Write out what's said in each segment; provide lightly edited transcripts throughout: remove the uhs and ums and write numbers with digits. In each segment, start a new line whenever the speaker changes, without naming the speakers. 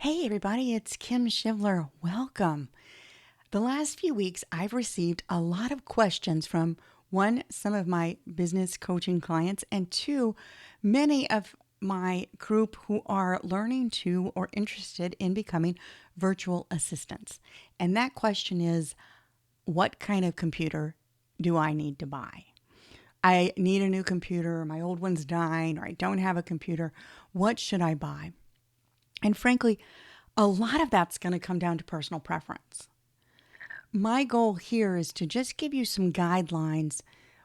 Hey, everybody, it's Kim Shivler. Welcome. The last few weeks, I've received a lot of questions from one, some of my business coaching clients, and two, many of my group who are learning to or interested in becoming virtual assistants. And that question is, what kind of computer do I need to buy? I need a new computer, my old one's dying, or I don't have a computer. What should I buy? And frankly, a lot of that's going to come down to personal preference. My goal here is to just give you some guidelines.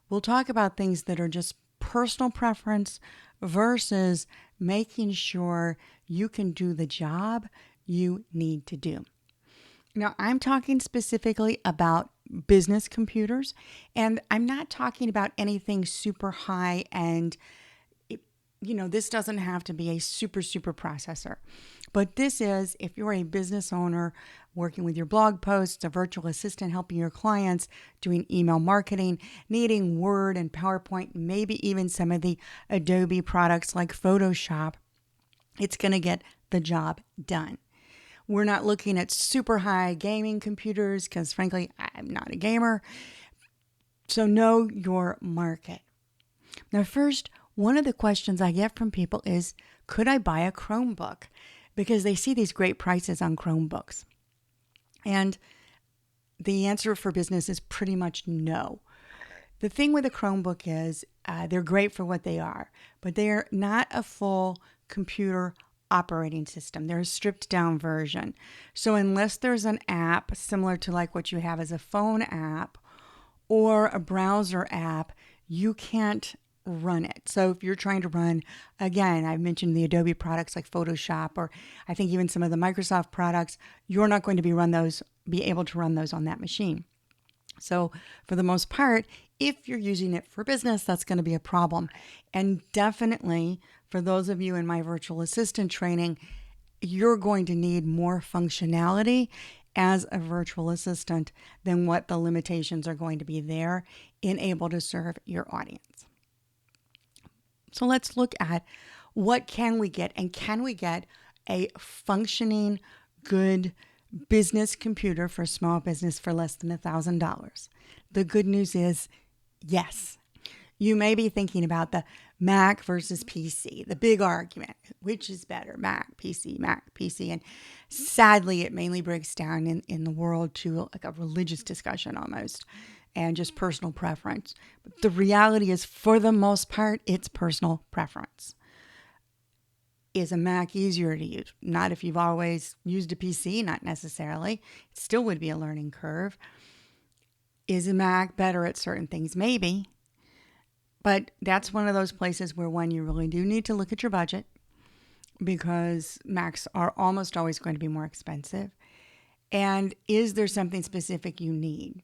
We'll talk about things that are just personal preference versus making sure you can do the job you need to do. Now, I'm talking specifically about business computers, and I'm not talking about anything super high end. This doesn't have to be a super processor. But this is, if you're a business owner working with your blog posts, a virtual assistant helping your clients, doing email marketing, needing Word and PowerPoint, maybe even some of the Adobe products like Photoshop, it's going to get the job done. We're not looking at super high gaming computers because, frankly, I'm not a gamer. So know your market. Now, first, one of the questions I get from people is, could I buy a Chromebook? Because they see these great prices on Chromebooks. And the answer for business is pretty much no. The thing with a Chromebook is they're great for what they are, but they are not a full computer operating system. They're a stripped down version. So unless there's an app similar to like what you have as a phone app or a browser app, you can't run it. So if you're trying to run, again, I've mentioned the Adobe products like Photoshop, or I think even some of the Microsoft products, you're not going to be able to run those on that machine. So for the most part, if you're using it for business, that's going to be a problem. And definitely for those of you in my virtual assistant training, you're going to need more functionality as a virtual assistant than what the limitations are going to be there in able to serve your audience. So let's look at what can we get, and can we get a functioning, good business computer for small business for less than $1,000? The good news is yes. You may be thinking about the Mac versus PC, the big argument, which is better, Mac, PC. And sadly, it mainly breaks down in the world to like a religious discussion almost and just personal preference. But the reality is, for the most part, it's personal preference. Is a Mac easier to use? Not if you've always used a PC, not necessarily. It still would be a learning curve. Is a Mac better at certain things? Maybe. But that's one of those places where, one, you really do need to look at your budget because Macs are almost always going to be more expensive. And is there something specific you need?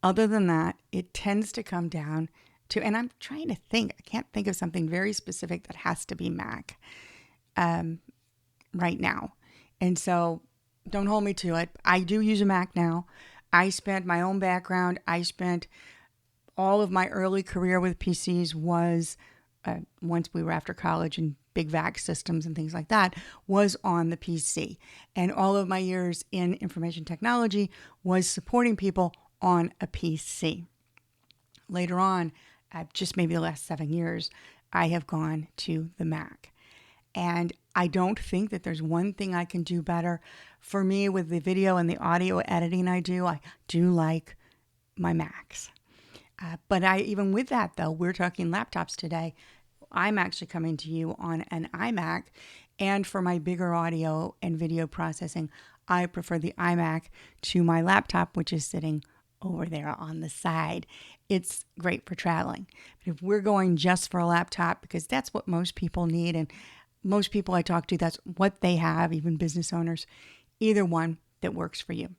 Other than that, it tends to come down to, and I'm trying to think, I can't think of something very specific that has to be Mac right now. And so don't hold me to it. I do use a Mac now. I spent my own background. I spent all of my early career with PCs was, once we were after college and big VAX systems and things like that, was on the PC. And all of my years in information technology was supporting people on a PC. Later on, just maybe the last 7 years, I have gone to the Mac. And I don't think that there's one thing I can do better. For me, with the video and the audio editing I do like my Macs. But even with that, though, we're talking laptops today. I'm actually coming to you on an iMac. And for my bigger audio and video processing, I prefer the iMac to my laptop, which is sitting over there on the side. It's great for traveling. But if we're going just for a laptop, because that's what most people need, and most people I talk to, that's what they have, even business owners, either one that works for you.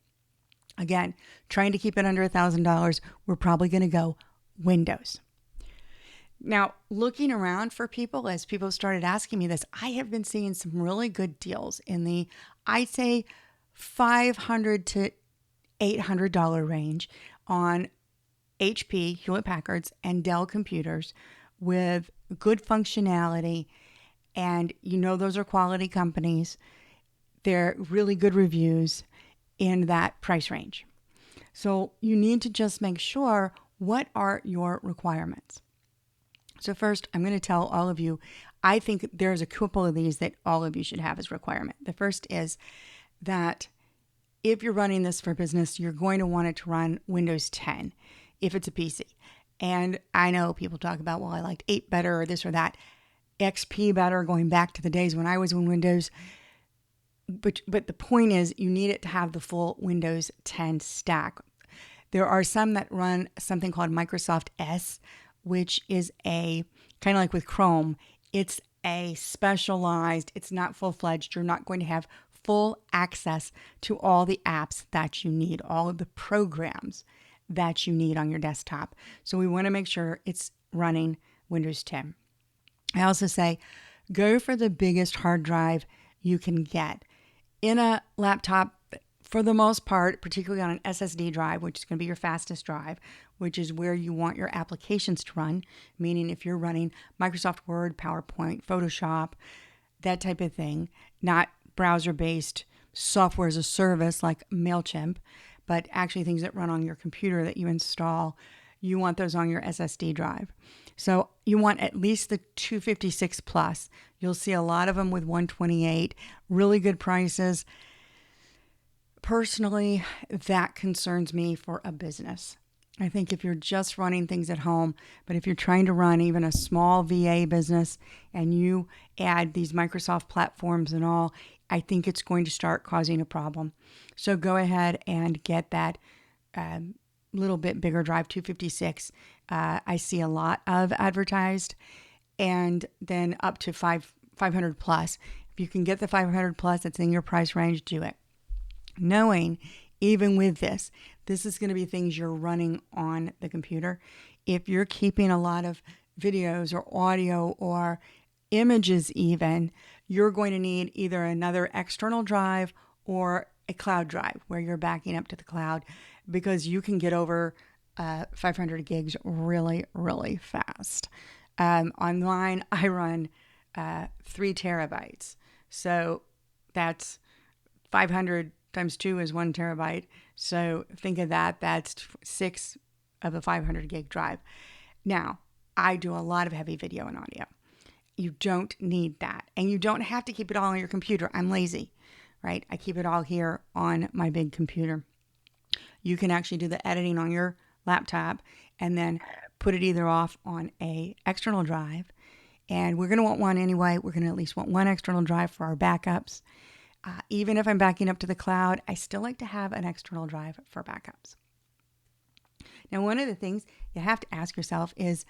Again, trying to keep it under $1,000, we're probably going to go Windows. Now, looking around for people, as people started asking me this, I have been seeing some really good deals in the, I'd say, $500 to $800 range on HP, Hewlett Packard's, and Dell computers with good functionality And those are quality companies. They're really good reviews in that price range. So you need to just make sure, what are your requirements? So first, I'm going to tell all of you, I think there's a couple of these that all of you should have as requirement. The first is that if you're running this for business, you're going to want it to run Windows 10 if it's a PC. And I know people talk about, well, I liked 8 better or this or that, XP better, going back to the days when I was in Windows. But the point is, you need it to have the full Windows 10 stack. There are some that run something called Microsoft S, which is a kind of like with Chrome. It's a specialized, it's not full-fledged. You're not going to have full access to all the apps that you need, all of the programs that you need on your desktop. So we want to make sure it's running Windows 10. I also say, go for the biggest hard drive you can get. In a laptop, for the most part, particularly on an SSD drive, which is going to be your fastest drive, which is where you want your applications to run, meaning if you're running Microsoft Word, PowerPoint, Photoshop, that type of thing, not browser-based software as a service like MailChimp, but actually things that run on your computer that you install, you want those on your SSD drive. So you want at least the 256 plus. You'll see a lot of them with 128, really good prices. Personally, that concerns me for a business. I think if you're just running things at home, but if you're trying to run even a small VA business and you add these Microsoft platforms and all, I think it's going to start causing a problem. So go ahead and get that little bit bigger drive, 256. I see a lot of advertised, and then up to 500 plus. If you can get the 500 plus, that's in your price range, do it. Knowing, even with this is going to be things you're running on the computer. If you're keeping a lot of videos or audio or images even, you're going to need either another external drive or a cloud drive where you're backing up to the cloud, because you can get over 500 gigs really, really fast. Online, I run 3 terabytes. So that's 500 times 2 is 1 terabyte. So think of that. That's 6 of a 500 gig drive. Now, I do a lot of heavy video and audio. You don't need that. And you don't have to keep it all on your computer. I'm lazy, right? I keep it all here on my big computer. You can actually do the editing on your laptop and then put it either off on a external drive. And we're going to want one anyway. We're going to at least want one external drive for our backups. Even if I'm backing up to the cloud, I still like to have an external drive for backups. Now, one of the things you have to ask yourself is,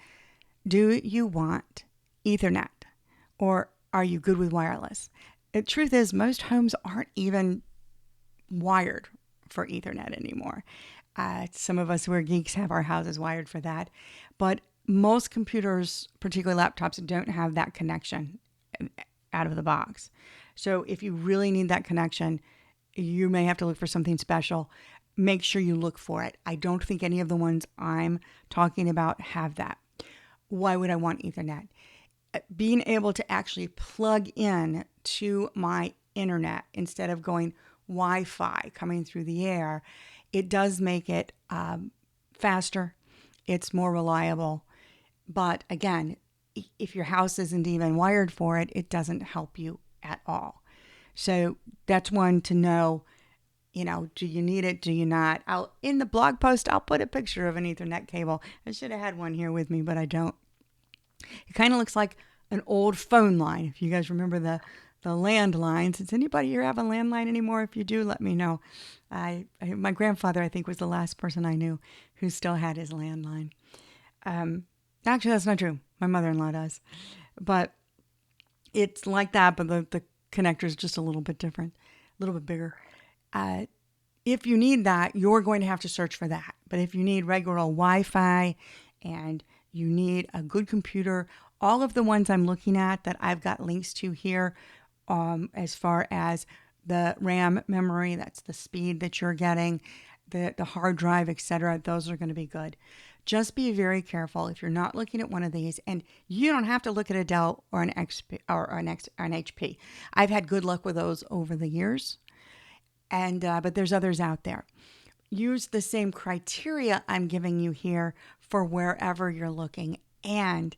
do you want Ethernet, or are you good with wireless? The truth is, most homes aren't even wired for Ethernet anymore. Some of us who are geeks have our houses wired for that. But most computers, particularly laptops, don't have that connection out of the box. So if you really need that connection, you may have to look for something special. Make sure you look for it. I don't think any of the ones I'm talking about have that. Why would I want Ethernet? Being able to actually plug in to my internet instead of going Wi-Fi coming through the air, it does make it faster. It's more reliable. But again, if your house isn't even wired for it, it doesn't help you at all. So that's one to know, do you need it? Do you not? In the blog post, I'll put a picture of an Ethernet cable. I should have had one here with me, but I don't. It kind of looks like an old phone line. If you guys remember the landlines. Does anybody here have a landline anymore? If you do, let me know. My grandfather, I think, was the last person I knew who still had his landline. Actually, that's not true. My mother-in-law does. But it's like that, but the connector is just a little bit different, a little bit bigger. If you need that, you're going to have to search for that. But if you need regular Wi-Fi and you need a good computer, all of the ones I'm looking at that I've got links to here, as far as the RAM memory, that's the speed that you're getting, the hard drive, etc., those are going to be good. Just be very careful if you're not looking at one of these, and you don't have to look at a Dell or an XP or an HP. I've had good luck with those over the years, and but there's others out there. Use the same criteria I'm giving you here for wherever you're looking, and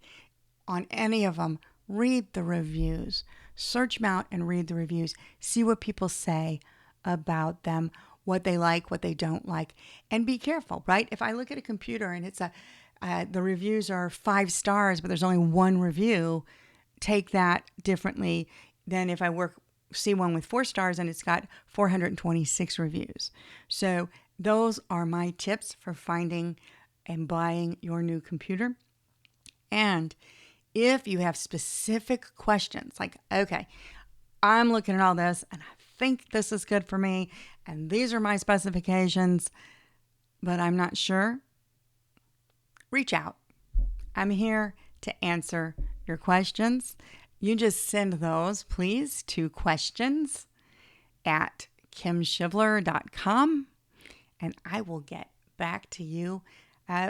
on any of them, read the reviews. Search them out and read the reviews. See what people say about them, what they like, what they don't like, and be careful, right? If I look at a computer and the reviews are 5 stars, but there's only one review, take that differently than if I see one with 4 stars and it's got 426 reviews. So those are my tips for finding and buying your new computer. And if you have specific questions, like, okay, I'm looking at all this and I think this is good for me, and these are my specifications, but I'm not sure, reach out. I'm here to answer your questions. You just send those, please, to questions@kimshivler.com, and I will get back to you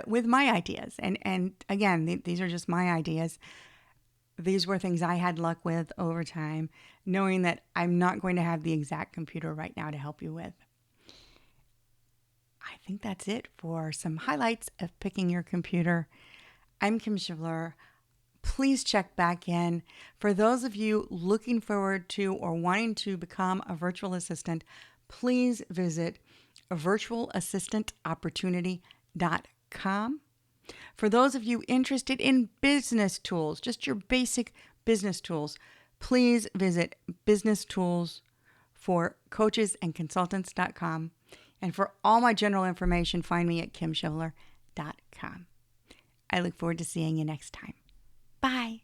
with my ideas. And again, these are just my ideas. These were things I had luck with over time, knowing that I'm not going to have the exact computer right now to help you with. I think that's it for some highlights of picking your computer. I'm Kim Shivler. Please check back in. For those of you looking forward to or wanting to become a virtual assistant, please visit virtualassistantopportunity.com. For those of you interested in business tools, just your basic business tools, please visit businesstoolsforcoachesandconsultants.com. And for all my general information, find me at kimshivler.com. I look forward to seeing you next time. Bye.